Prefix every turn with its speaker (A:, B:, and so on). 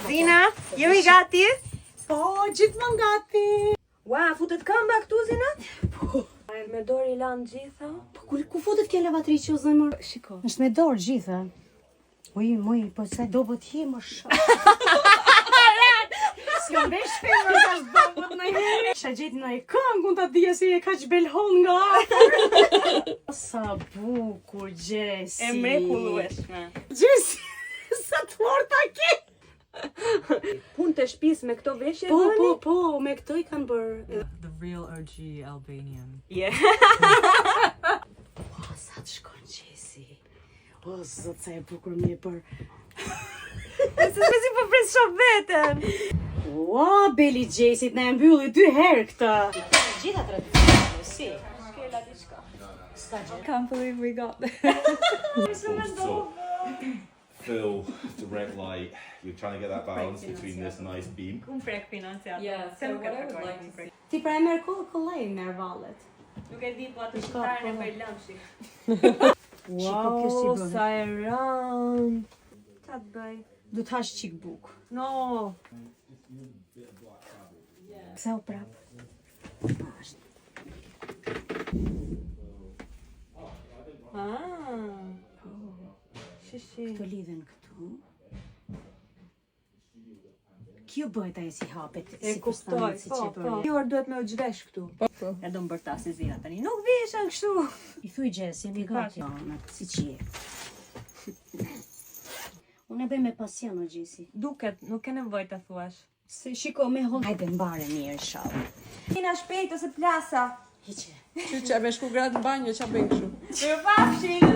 A: Zina, jemi gati?
B: Po, gjithmonë gati.
A: Ua, futet këmba këtu, Zina? Po. Me dorë I lanë gjitha?
B: Po, ku futet kjo lavatriçi o zemër?
A: Shiko.
B: Është me dorë gjitha. Muj, po sa do bët je më shumë. S'jo vesh femër sa do bët në herë. Sha gjetë në këngë, unë ta dija se e ka që belhon nga afër. Sa bukur, Gjesi.
A: E mrekullueshme.
B: Gjesi, sa të forta ke.
A: Punë të shtëpisë me këto veshje
B: Po, me këto I kanë bërë.
C: The real OG Albanian.
A: Yeah.
B: O, sa të shkon Gjesi. O, zot, sa e bukur mi e për.
A: Se si po pres shoh veten.
B: Ua, Beli Gjesit na e mbylli 2 herë këta. Gjitha tradicionale, si.
A: Shkela diçka.
B: S'ka gjë.
A: Can't believe we got this.
D: So, Phil, direct light, you're trying to get that balance between this nice beam.
A: Un prek financiar.
C: Yeah, so what I would like to see.
B: Ti pra e merë kollaj merë vallet.
A: Nuk e di po atë shqiptarën e bëj lamshi.
B: Shiko, kjo si bën.
A: Sa e rënd. Ç'a të bëj?
B: Du t'hash qik buk.
A: No.
B: Pse u prap?
A: Shishi.
B: Këto lidhen këtu. Kjo bëhet ajo si hapet,
A: E
B: si
A: kuptoj,
B: fustanit, si
A: po.
B: qepëri.
A: Një orë duhet me u gjvesh këtu.
B: E do më bërta si zira tani.
A: Nuk vishen kështu.
B: I thuj Gjes, jemi gati. Si qie. Unë e bëj me pasion o Gjesi.
A: Duket, nuk ke nevojë ta thuash.
B: Se shiko me hon. Hajde mbare mirë shalë.
A: Kina shpejt ose plasa.
B: Hiqe.
C: Që e me shku gratë në banjë, që a bëjnë kështu?
A: Mirë pafshin.